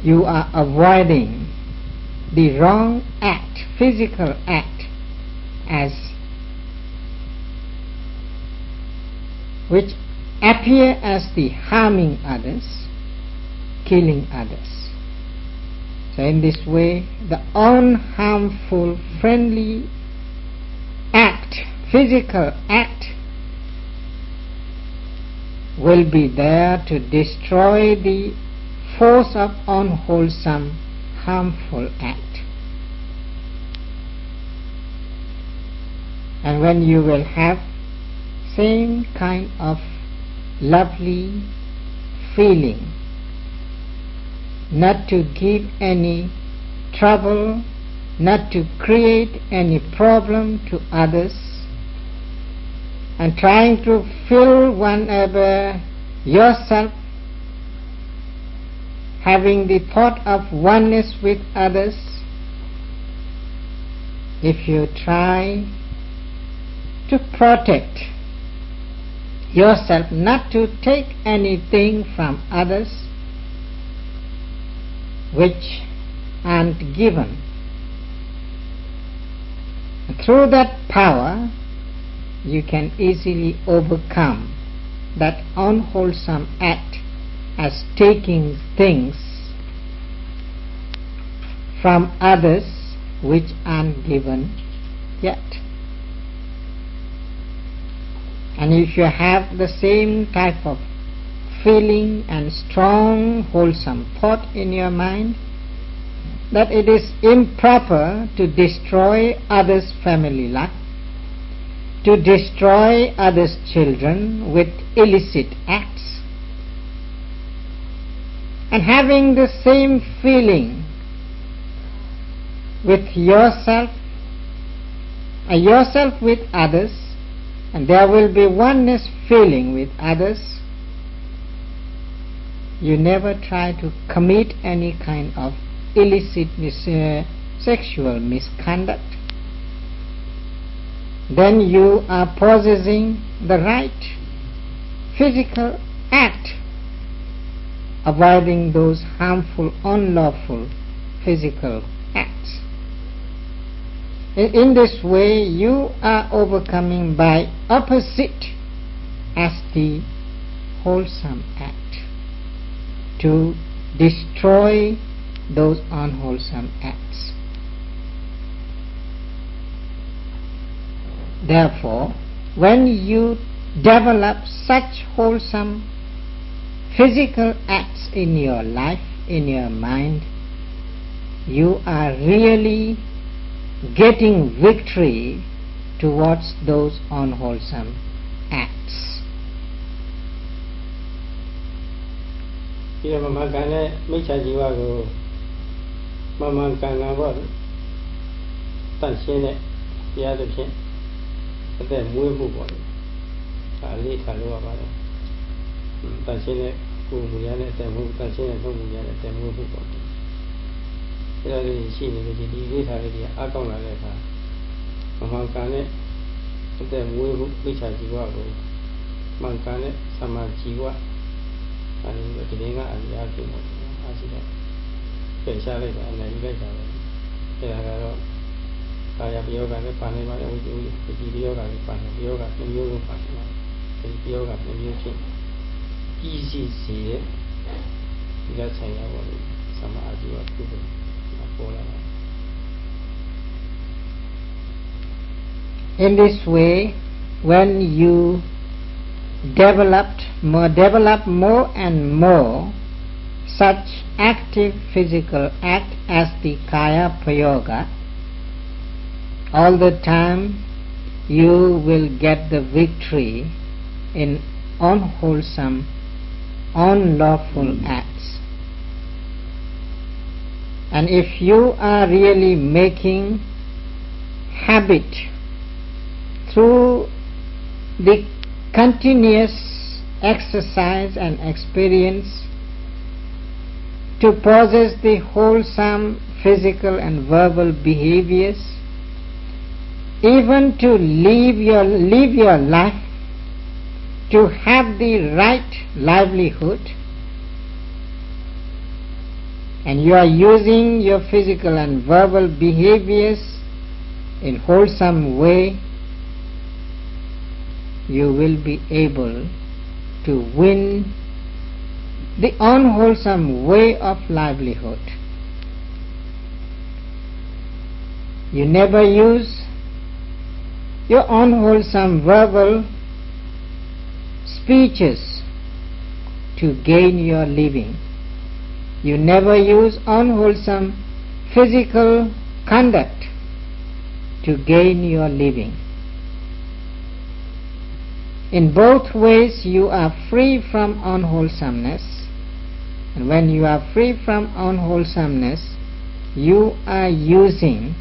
you are avoiding the wrong act, physical act, as which appear as the harming others, killing others. So in this way, the unharmful, friendly act, physical act, will be there to destroy the force of unwholesome, harmful act. And when you will have same kind of lovely feeling, not to give any trouble, not to create any problem to others, and trying to fill whenever yourself having the thought of oneness with others. If you try to protect yourself, not to take anything from others which aren't given, through that power you can easily overcome that unwholesome act as taking things from others which aren't given yet. And if you have the same type of feeling and strong wholesome thought in your mind that it is improper to destroy others' family life, to destroy others' children with illicit acts, and having the same feeling with yourself with others, and there will be oneness feeling with others, you never try to commit any kind of illicit sexual misconduct, then you are possessing the right physical act, avoiding those harmful, unlawful physical acts. In this way you are overcoming by opposite as the wholesome act, to destroy those unwholesome acts. Therefore, when you develop such wholesome physical acts in your life, in your mind, you are really getting victory towards those unwholesome acts. ဒီမှာမကန်တဲ့မိစ္ဆာជីဝကိုမမှန်ကန်တာပေါ့တန့်ရှင်းတဲ့တရားသဖြင့်အသက်မွေးမှုပေါ့ဒါလေးထားလို့ရပါတယ်တန့်ရှင်းတဲ့ကိုယ်မူရတဲ့အသက်မွေးတန့်ရှင်းတဲ့နှုတ်မူရတဲ့အသက်မွေးမှုပေါ့အဲ့ဒါလေးရှိနေလို့ဒီလေးထားလေးကအကောင်းလာတဲ့အခါမမှန်ကန်တဲ့အသက်မွေးမှုမိစ္ဆာជីဝကိုမှန်ကန်တဲ့သမာជីဝအဲဒီဒီလေးကအများကြီးပေါ့အားရှိတော့ပြန်ရှားလိုက်တာအနေနဲ့လိုက်တာပဲအဲ့ဒါကတော့ကာယပြောကလည်းပါနေပါလေဝိသုဒီပြောကလည်းပါနေပြောကနှမျိုးလုံးပါနေဒီပြောကနှမျိုးချင်းကြီးစီစီရဲ့ဒီကဆိုင်ရပါလို့သမာဓိဝပြုတယ်ပေါ်လာတာ In this way, when you develop more and more such active physical act as the kaya prayoga, all the time you will get the victory in unwholesome, unlawful acts. And if you are really making habit through the continuous exercise and experience to possess the wholesome physical and verbal behaviors, even to live your life, to have the right livelihood, and you are using your physical and verbal behaviors in wholesome way, you will be able to win the unwholesome way of livelihood. You never use your unwholesome verbal speeches to gain your living. You never use unwholesome physical conduct to gain your living. In both ways you are free from unwholesomeness, and when you are free from unwholesomeness, you are using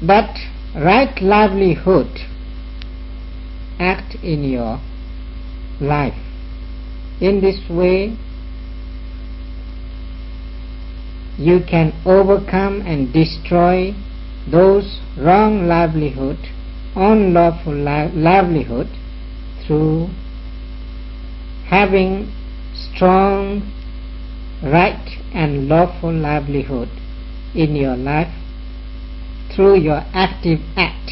that right livelihood act in your life. In this way, you can overcome and destroy those wrong livelihood, unlawful livelihood, through having strong, right and lawful livelihood in your life through your active act,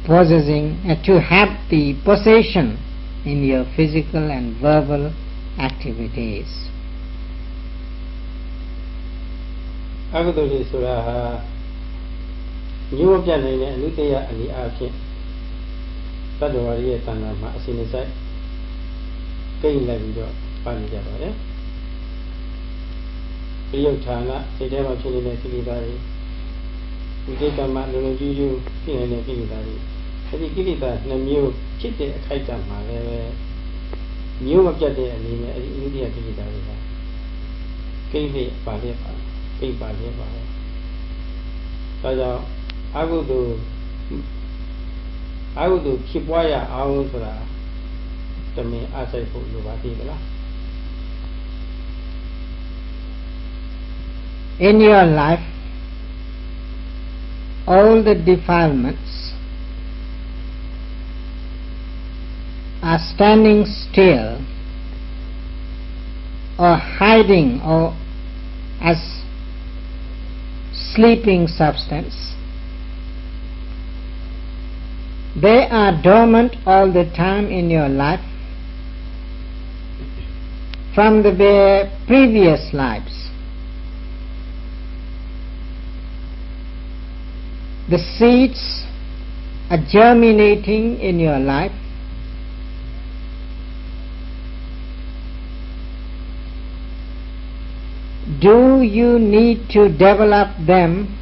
possessing to have the possession in your physical and verbal activities. အကုသိုလ်တွေဆိုတာဟာမျိုးပြတ်နိုင်တဲ့အနုတ္တယအနေအချင်းတတ္တဝါရဲ့တဏ္ဍာမှာအစဉ်အစိုက်ကိန်းလိုက်ပြီးတော့ပါနေကြပါတယ်ပြယုဌာနစိတ်ထဲမှာဖြစ်နေတဲ့ကိလေသာတွေဒီကိစ္စမှာလုံလုံကျူးကျူးဖြစ်နေတဲ့ကိလေသာတွေအဲဒီကိလေသာနှမျိုးဖြစ်တဲ့အခိုက်အတန့်မှာလည်းမျိုးမပြတ်တဲ့အနေနဲ့အဲဒီအနုတ္တယကိလေသာတွေကကိန်းလေးပါလျက်ပါကိန်းပါလျက်ပါဒါကြောင့်အကုသိုလ်ဖြစ်ပွားရအောင်ဆိုတာတမင်အားစိုက်ဖို့လိုပါသေးသလား In your life, all the defilements are standing still or hiding or as sleeping substance. They are dormant all the time in your life from the previous lives. The seeds are germinating in your life. Do you need to develop them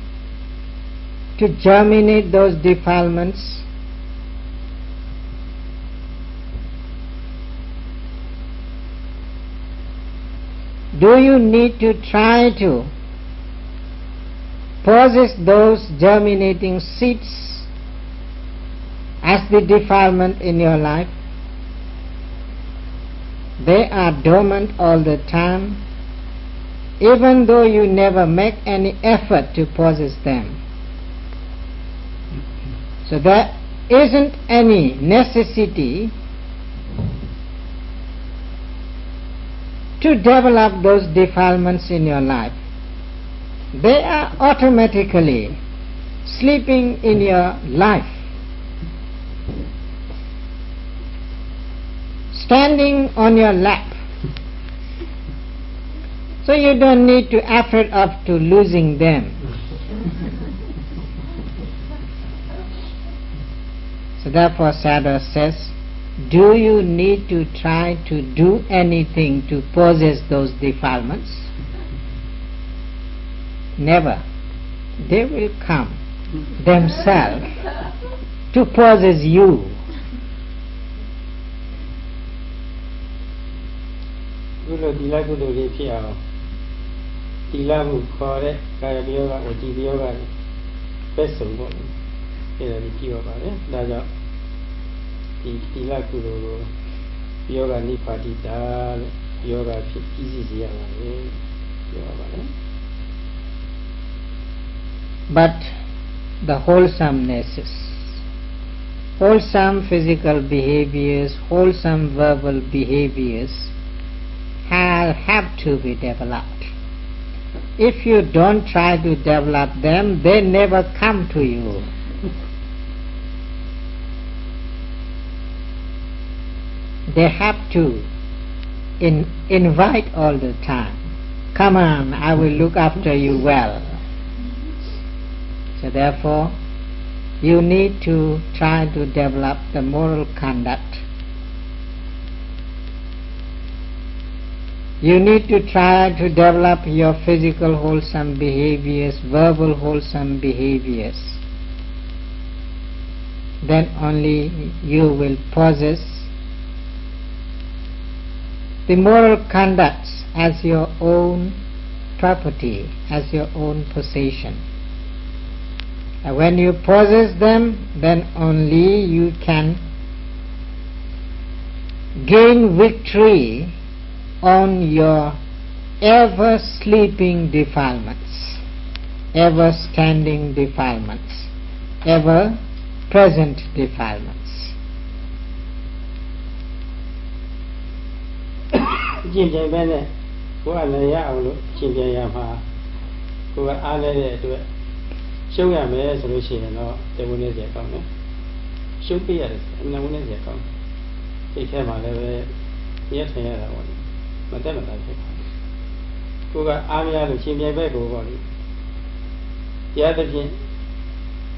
to germinate those defilements? Do you need to try to possess those germinating seeds as the defilement in your life? They are dormant all the time, even though you never make any effort to possess them. So there isn't any necessity to develop those defilements in your life. They are automatically sleeping in your life, standing on your lap. So you don't need to effort up to losing them. So therefore Sayadaw says, do you need to try to do anything to possess those defilements? Never. They will come themselves to possess you. But the wholesomenesses, wholesome physical behaviors, wholesome verbal behaviors shall have to be developed. If you don't try to develop them, they never come to you. They have to invite all the time. Come on, I will look after you well. So therefore, you need to try to develop the moral conduct. You need to try to develop your physical wholesome behaviors, verbal wholesome behaviors. Then only you will possess the moral conducts as your own property, as your own possession. And when you possess them, then only you can gain victory on your ever-sleeping defilements, ever-standing defilements, ever-present defilements. ကျင့်ကြံပဲနဲ့ကိုယ်ကလည်းရအောင်လို့ကျင့်ကြံရမှာကိုယ်ကအားလည်းတဲ့အတွက်ရှုံးရမယ်ဆိုလို့ရှိရင်တော့တဝင်းနဲ့ဆက်ကောင်းတယ်ရှုံးပြရတယ်အမှန်ဝင်းနဲ့ဆက်ကောင်းစိတ်ထဲမှာလည်းပဲရက်ဆင်ရတာပေါ့လေမတက်မတာဖြစ်တယ်ကိုယ်ကအားမရလို့ရှင်ပြိုင်ဘက်ကိုပေါ့လေတရားသဖြင့်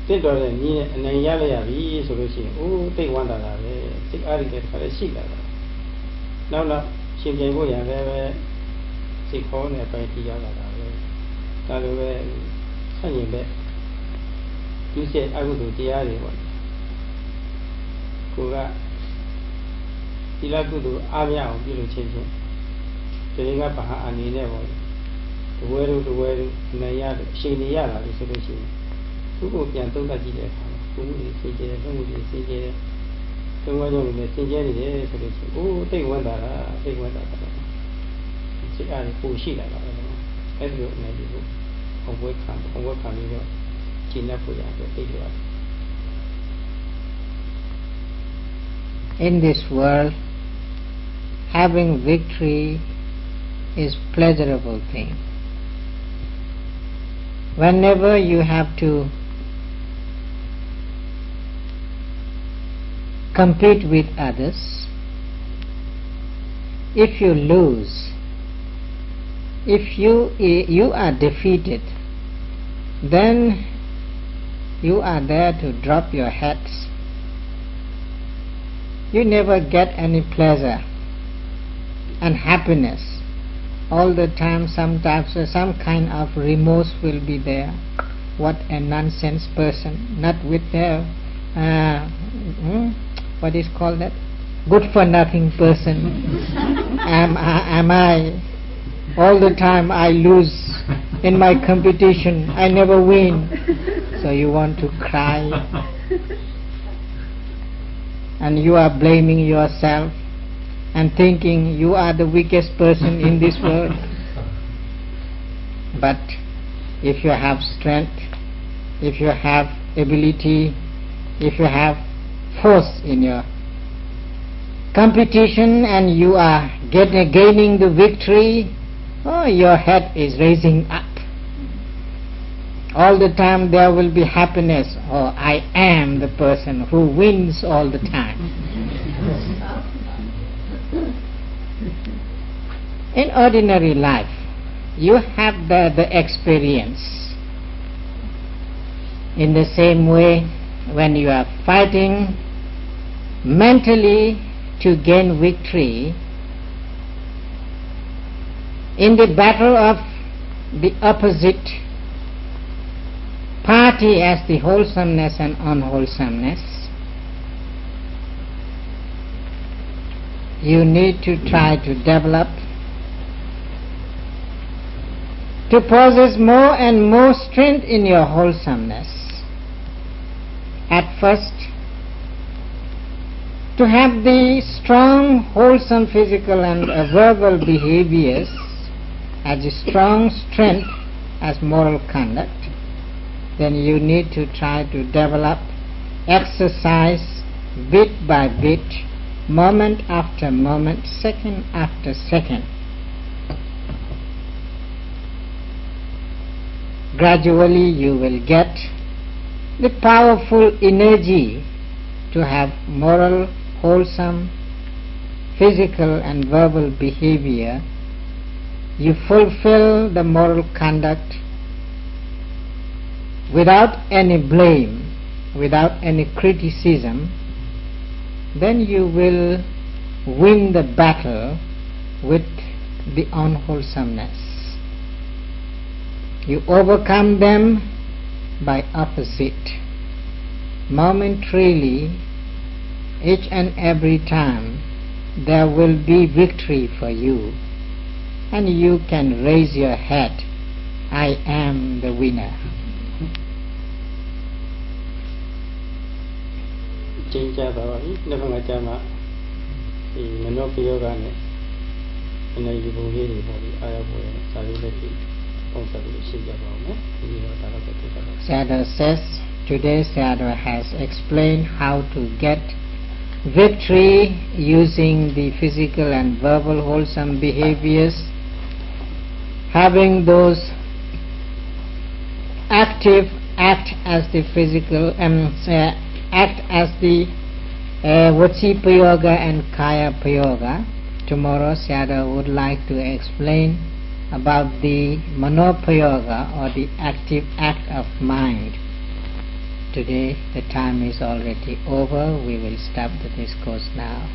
တစ်တော်တဲ့ညီနဲ့အနိုင်ရလိုက်ရပြီဆိုလို့ရှိရင်အိုးတိတ်ဝမ်းတာပဲစိတ်အားရတဲ့ခါလည်းရှိလာတာနောက်ရှင်ပြိုင်ဖို့ရလည်းပဲစိတ်ခေါ်နေပိုင်ကြည့်ရတာပဲဒါလိုပဲဆန့်ကျင်ဘက်ဒီစိတ်အကုသိုလ်တရားတွေပေါ့ကိုကဒီလကုသိုလ်အားမရအောင်ပြုလို့ချင်းချင်းဒီကဘာအနေနဲ့ပေါ့တဝဲတို့နိုင်ရတယ်အချိန်နေရတာလို့ဆိုလို့ရှိရင်သူ့ကိုပြန်သုံးသပ်ကြည့်တဲ့အခါကိုယ်မှုတွေသိကြတယ်သုံးမှုတွေသိကြတယ်သုံးဝါးကြောင့်လည်းသင်ကျဲနေတယ်ဆိုလို့ရှိရင်အိုးတိတ်ဝမ်းတာစိတ်အားကိုရှိလာတာပဲအဲ့ဒီလိုအနေနဲ့ကိုအဝဲခံပြီးတော့ကျင့်တတ်ဖို့ရတယ်သိကြတယ် In this world, having victory is pleasurable thing. Whenever you have to compete with others, if you lose, if you are defeated, then you are there to drop your heads. You never get any pleasure and happiness. All the time, sometimes some kind of remorse will be there. What a nonsense person, not with their what is called that? Good for nothing person. Am I? All the time I lose in my competition. I never win. So you want to cry. And you are blaming yourself and thinking you are the weakest person in this world. But if you have strength, if you have ability, if you have force in your competition and you are gaining the victory, your head is raising up. All the time there will be happiness. I am the person who wins all the time. In ordinary life, you have the experience. In the same way, when you are fighting mentally to gain victory, in the battle of the opposite party as the wholesomeness and unwholesomeness, you need to try to develop, to possess more and more strength in your wholesomeness. At first, to have the strong, wholesome physical and verbal behaviors as a strong strength as moral conduct, then you need to try to develop, exercise bit by bit, moment after moment, second after second, gradually you will get the powerful energy to have moral, wholesome, physical and verbal behavior. You fulfill the moral conduct without any blame, without any criticism, then you will win the battle with the unwholesomeness. You overcome them by opposite. Momentarily, each and every time, there will be victory for you, and you can raise your head, I am the winner. ကျင်းကြပါပါပြီ။နောက်တစ်ခါကျမှဒီမနောပယောဂနဲ့အနေဒီပုံလေးတွေပေါ့ဒီအာရပေါ်ရဲ့စာလေးလက်ပြီးပုံစံလေးရှင်းပြပါအောင်နော်။ဒီတော့ဒါတော့ပြတ်ပါ Sayadaw says, today Sayadaw has explained how to get victory using the physical and verbal wholesome behaviors, having those active act as the physical act as the Vaci Prayoga and Kaya Prayoga. Tomorrow Sayadaw would like to explain about the Mano Prayoga or the active act of mind. Today the time is already over. We will stop the discourse now.